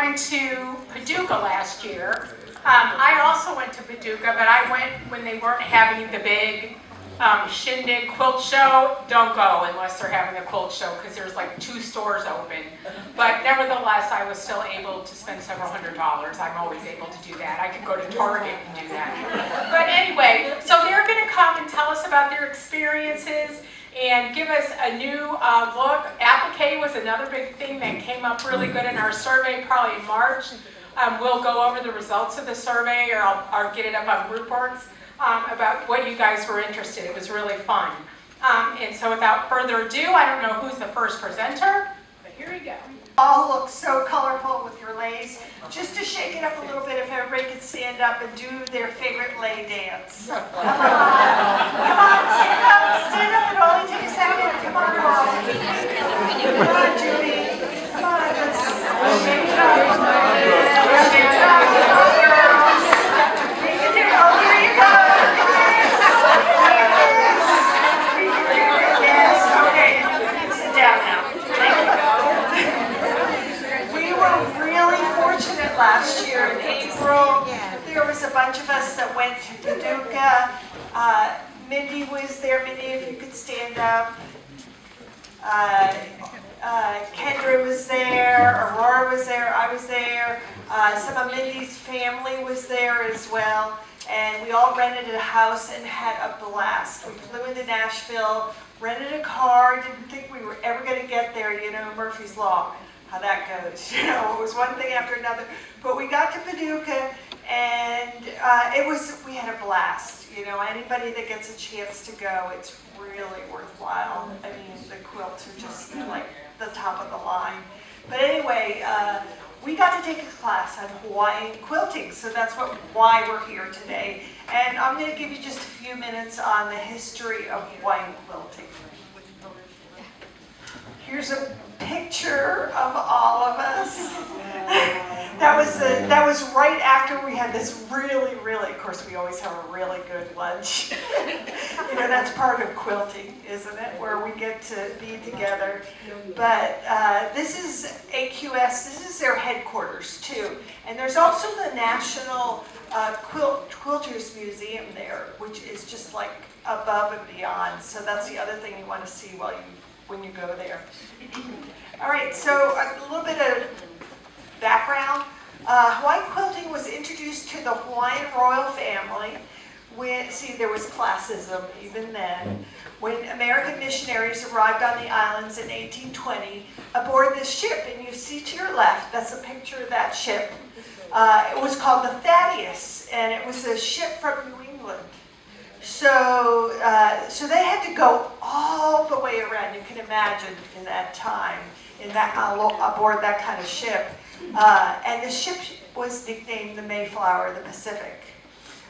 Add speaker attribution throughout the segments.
Speaker 1: went to Paducah last year. I also went to Paducah, but I went when they weren't having the big shindig quilt show. Don't go unless they're having a quilt show because there's like 2 stores open. But nevertheless, I was still able to spend several $100s. I'm always able to do that. I could go to Target and do that. But anyway, so they're going to come and tell us about their experiences and give us a new look. Applique was another big thing that came up really good in our survey, probably in March. We'll go over the results of the survey, or I'll get it up on GroupWorks, about what you guys were interested in. It was really fun. And so without further ado, I don't know who's the first presenter, but here we go.
Speaker 2: All look so colorful with your leis. Just to shake it up a little bit, if everybody could stand up and do their favorite lei dance. Come on, stand up. It'll only take a second. Come on, girl. Come on, Judy. Come on, let's shake it up. Shake it up. You can do it. Oh, here you go. Yes, okay. Sit down now. Thank you. We were really fortunate last year in April. There was a bunch of us that went to Paducah. Mindy was there. Mindy, if you could stand up. Kendra was there. Aurora was there. I was there. Some of Mindy's family was there as well. And we all rented a house and had a blast. We flew into Nashville, rented a car, didn't think we were ever going to get there, you know, Murphy's Law, how that goes. You know, it was one thing after another. But we got to Paducah, and we had a blast. You know, anybody that gets a chance to go, it's really worthwhile. I mean, the quilts are just like the top of the line. But anyway, we got to take a class on Hawaiian quilting, so that's why we're here today. And I'm going to give you just a few minutes on the history of Hawaiian quilting. Here's a picture of all of us. That was right after we had this really, of course we always have a really good lunch. You know, that's part of quilting, isn't it? Where we get to be together. But this is AQS, this is their headquarters too. And there's also the National Quilters Museum there, which is just like above and beyond. So that's the other thing you want to see when you go there. All right, so a little bit of background. Hawaiian quilting was introduced to the Hawaiian royal family see, there was classism even then. When American missionaries arrived on the islands in 1820 aboard this ship, and you see to your left, that's a picture of that ship. It was called the Thaddeus, and it was a ship from New England. So, so they had to go all the way around. You can imagine in that time, aboard that kind of ship. And the ship was nicknamed the Mayflower of the Pacific.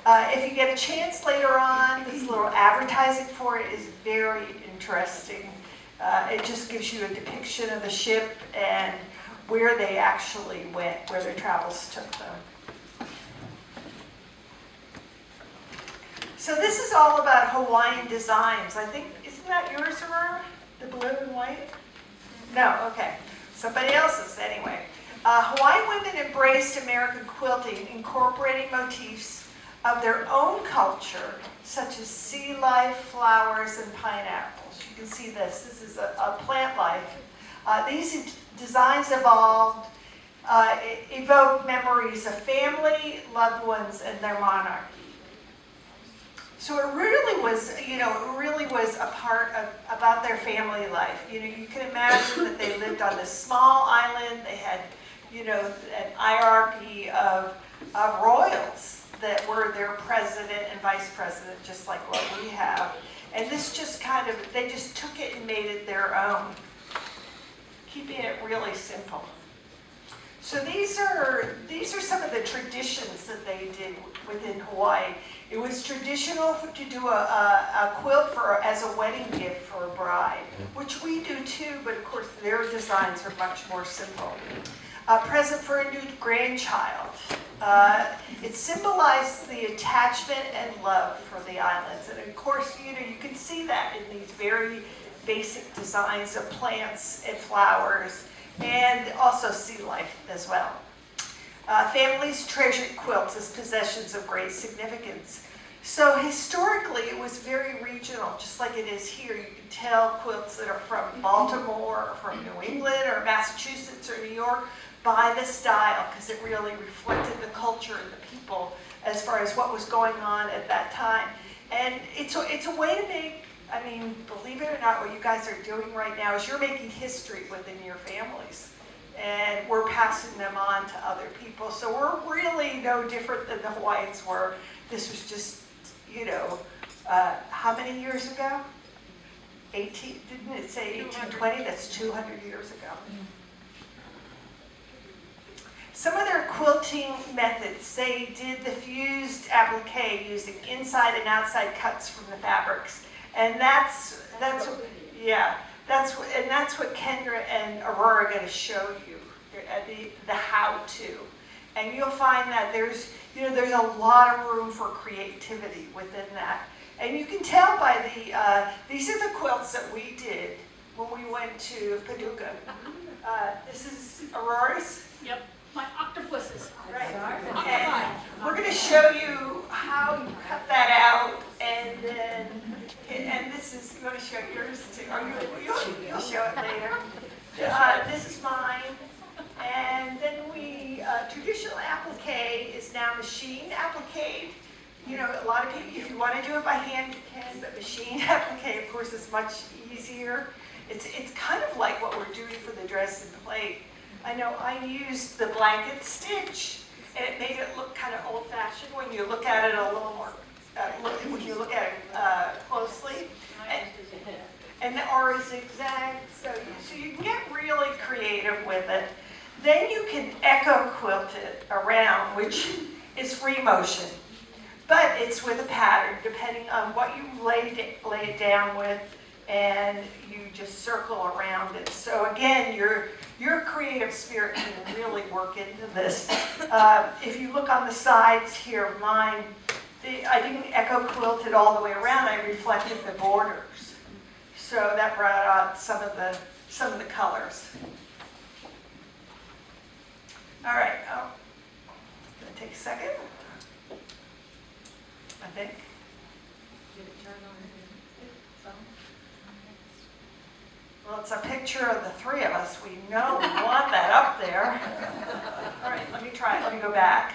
Speaker 2: If you get a chance later on, this little advertising for it is very interesting. It just gives you a depiction of the ship and where they actually went, where their travels took them. So this is all about Hawaiian designs. I think, isn't that yours, Aurora? The blue and white? No, okay. Somebody else's anyway. Hawaiian women embraced American quilting, incorporating motifs of their own culture, such as sea life, flowers, and pineapples. You can see this. This is a plant life. These designs evolved, evoke memories of family, loved ones, and their monarchy. So it really was, a part of about their family life. You know, you can imagine that they lived on this small island. They had, an hierarchy of royals that were their president and vice president, just like what we have. And this just they just took it and made it their own, keeping it really simple. So these are some of the traditions that they did within Hawaii. It was traditional to do a quilt as a wedding gift for a bride, which we do too, but of course their designs are much more simple. A present for a new grandchild. It symbolized the attachment and love for the islands. And of course, you can see that in these very basic designs of plants and flowers, and also sea life as well. Families treasured quilts as possessions of great significance. So historically, it was very regional, just like it is here. You can tell quilts that are from Baltimore, or from New England, or Massachusetts, or New York by the style, because it really reflected the culture and the people as far as what was going on at that time. And it's a way to make, I mean, believe it or not, what you guys are doing right now is you're making history within your families. And we're passing them on to other people. So we're really no different than the Hawaiians were. This was just, you know, how many years ago? 18, didn't it say 1820? That's 200 years ago. Some of their quilting methods, they did the fused applique using inside and outside cuts from the fabrics. And that's what Kendra and Aurora are going to show you, the how-to. And you'll find that there's a lot of room for creativity within that. And you can tell by these are the quilts that we did when we went to Paducah. This is Aurora's.
Speaker 3: Yep, my octopuses.
Speaker 2: Right. And we're going to show you how you cut that out, and this is, you want to show yours too? You'll show it later. This is mine. And then traditional applique is now machine applique. You know, a lot of people, if you want to do it by hand, you can, but machine applique, of course, is much easier. It's kind of like what we're doing for the dress and plate. I know I used the blanket stitch, and it made it look kind of old-fashioned when you look at it a little more, when you look at it closely. Or a zigzag, so you can get really creative with it. Then you can echo quilt it around, which is free motion, but it's with a pattern depending on what you lay it down with, and you just circle around it. So again, your creative spirit can really work into this. If you look on the sides here of mine, I didn't echo quilt it all the way around. I reflected the borders. So that brought out some of the colors. All right, gonna take a second, I think. Well, it's a picture of the three of us. We know we want that up there. All right, let me try it. Let me go back.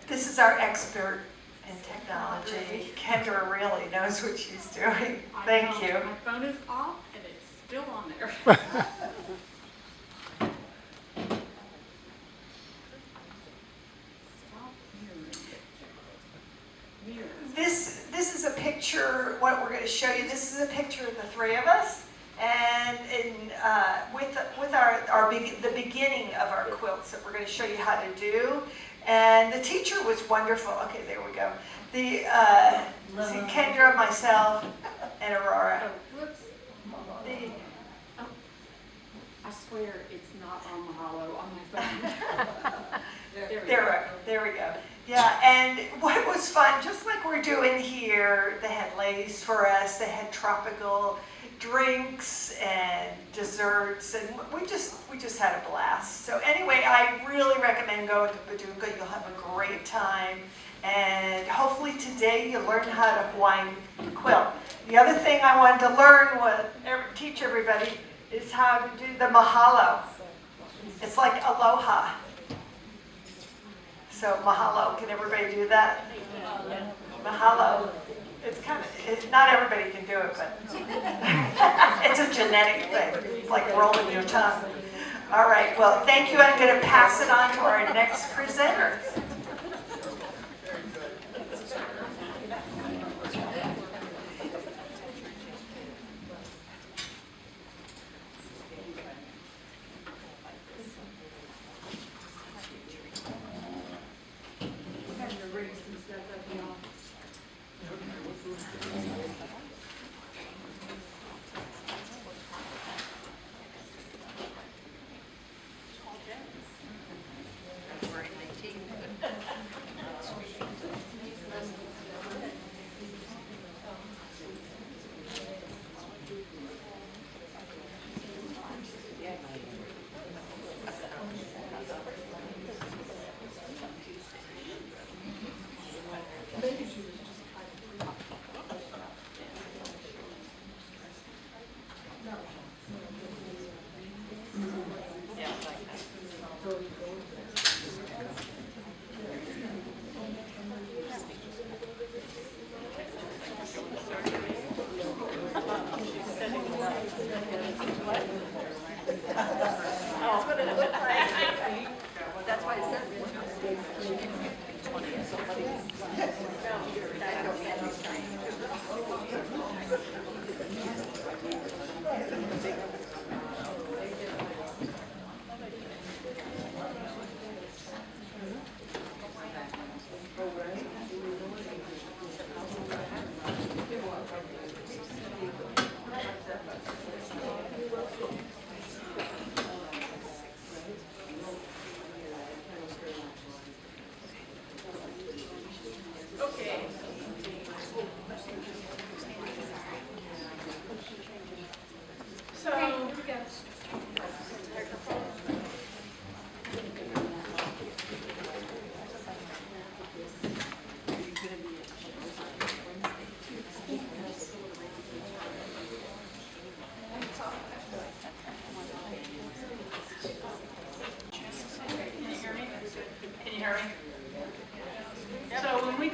Speaker 2: This is our expert in technology. Kendra really knows what she's doing. Thank you.
Speaker 3: My phone is off and it's still on there.
Speaker 2: This is a picture, what we're going to show you, this is a picture of the three of us, and with the beginning of our quilts that we're going to show you how to do. And the teacher was wonderful. Okay, there we go. Kendra, myself, and Aurora.
Speaker 3: Oh, whoops. I swear it's not on Mahalo on my phone.
Speaker 2: There we go. Yeah, and what was fun, just like we're doing here, they had lace for us, they had tropical drinks and desserts, and we just had a blast. So anyway, I really recommend going to Paducah. You'll have a great time, and hopefully today you learn how to Hawaiian quilt. The other thing I wanted to teach everybody is how to do the mahalo. It's like aloha. So mahalo, can everybody do that? Mahalo. It's kind of, not everybody can do it, but it's a genetic thing. It's like rolling your tongue. All right, well, thank you. I'm going to pass it on to our next presenter.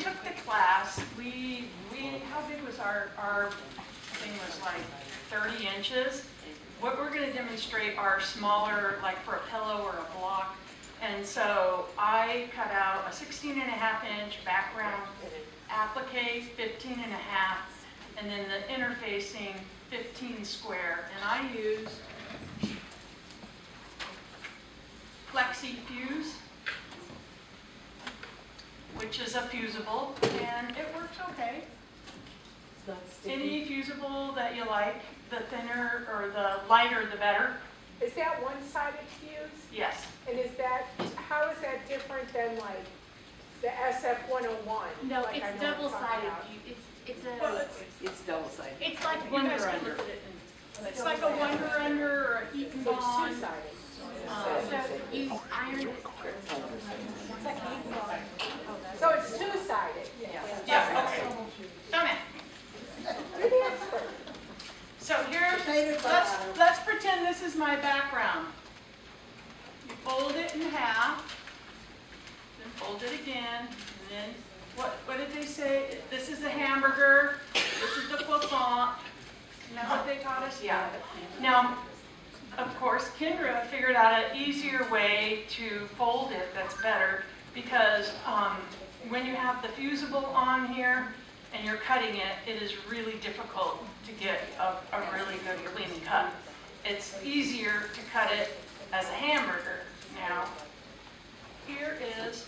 Speaker 4: took the class, we how big was our thing was like 30 inches. What we're going to demonstrate are smaller, like for a pillow or a block. And so I cut out a 16.5-inch background applique, 15.5, and then the interfacing 15 square. And I used Flexi Fuse, which is a fusible, and it works okay. Any fusible that you like, the thinner or the lighter the better.
Speaker 5: Is that one-sided fuse?
Speaker 4: Yes.
Speaker 5: And is that, how is that different than like the SF-101?
Speaker 3: No,
Speaker 5: like I
Speaker 3: it's
Speaker 5: know we're talking
Speaker 3: double-sided.
Speaker 5: about?
Speaker 6: It's double-sided.
Speaker 3: It's like
Speaker 4: You
Speaker 3: Wonder
Speaker 4: guys can
Speaker 3: Under.
Speaker 4: look at it. It's like a Wonder Under or a Heat and
Speaker 5: So it's
Speaker 4: Bond.
Speaker 5: two-sided.
Speaker 3: So you iron it.
Speaker 5: So it's two-sided?
Speaker 4: Yeah, okay. Come in.
Speaker 5: You're the expert.
Speaker 4: So here's, let's pretend this is my background. You fold it in half, then fold it again, and then, what did they say? This is the hamburger, this is the croissant. Isn't that what they taught us? Yeah. Now, of course, Kendra figured out an easier way to fold it that's better, because when you have the fusible on here and you're cutting it, it is really difficult to get a really good clean cut. It's easier to cut it as a hamburger. Now, here is,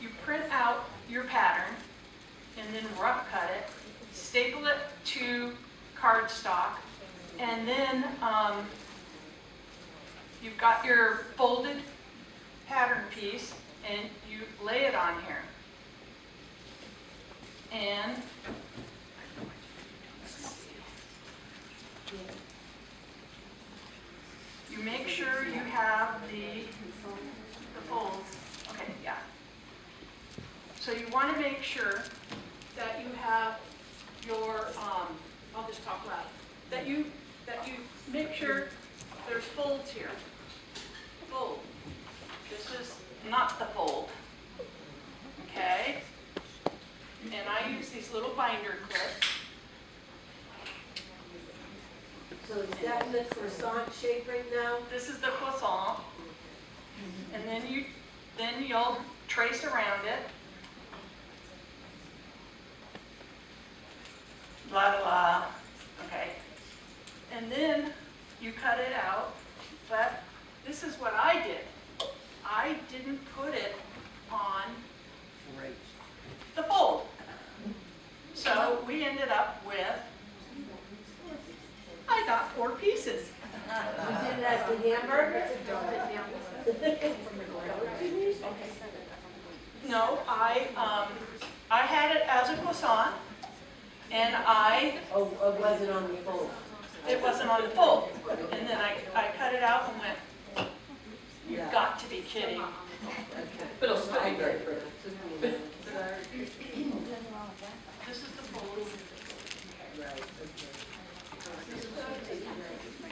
Speaker 4: you print out your pattern and then rough cut it, staple it to cardstock, and then you've got your folded pattern piece and you lay it on here. And you make sure you have the folds. Okay, yeah. So you want to make sure that you have your, I'll just talk loud, that you make sure there's folds here. Fold. This is not the fold. Okay? And I use these little binder clips.
Speaker 6: So is that the croissant shape right now?
Speaker 4: This is the croissant. And then you'll trace around it. Blah, blah, blah. Okay. And then you cut it out. But this is what I did. I didn't put it on the fold. So we ended up with, I got 4 pieces.
Speaker 6: You did it as the hamburger?
Speaker 4: No, I had it as a croissant, and
Speaker 6: Oh, it wasn't on the fold.
Speaker 4: it wasn't on the fold. And then I cut it out and went, you've got to be kidding.
Speaker 6: But it'll still be very pretty.
Speaker 4: This is the fold.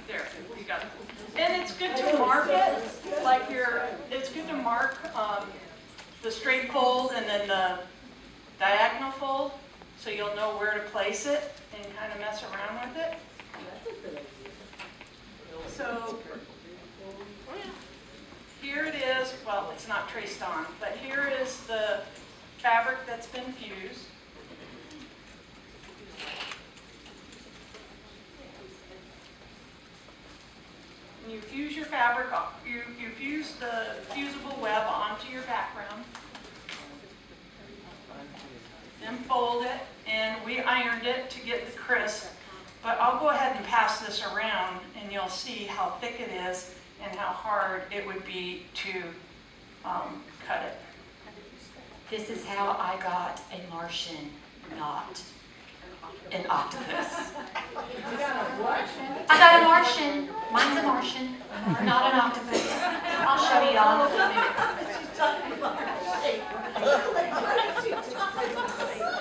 Speaker 4: There, you got it. And it's good to mark it, like it's good to mark the straight fold and then the diagonal fold, so you'll know where to place it and kind of mess around with it. So here it is, well, it's not traced on, but here is the fabric that's been fused. And you fuse your fabric, you fuse the fusible web onto your background. Then fold it, and we ironed it to get the crisp. But I'll go ahead and pass this around, and you'll see how thick it is and how hard it would be to cut it.
Speaker 7: This is how I got a Martian, not an octopus. I got a Martian. Mine's a Martian, not an octopus. I'll show y'all in a minute.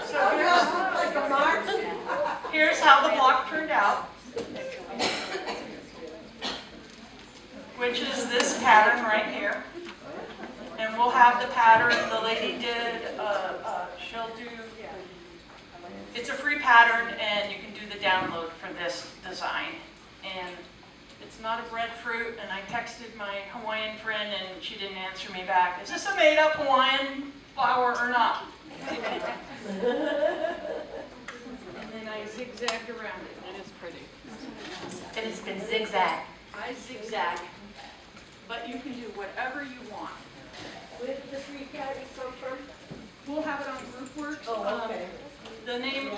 Speaker 4: So here's how the block turned out, which is this pattern right here. And we'll we'll have the pattern the lady did, she'll do, it's a free pattern and you can do the download for this design. And it's not a breadfruit, and I texted my Hawaiian friend and she didn't answer me back. Is this a made up Hawaiian flower or not? And then I zigzagged around it. It is pretty.
Speaker 7: It has been zigzag.
Speaker 4: I zigzag, but you can do whatever you want.
Speaker 6: Where did the free pattern come from?
Speaker 4: We'll have it on GroupWorks.
Speaker 6: Oh, okay.
Speaker 4: The name,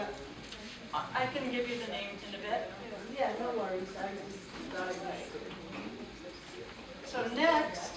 Speaker 4: I can give you the name in a bit.
Speaker 6: Yeah, no worries, I just thought it was.
Speaker 4: So next,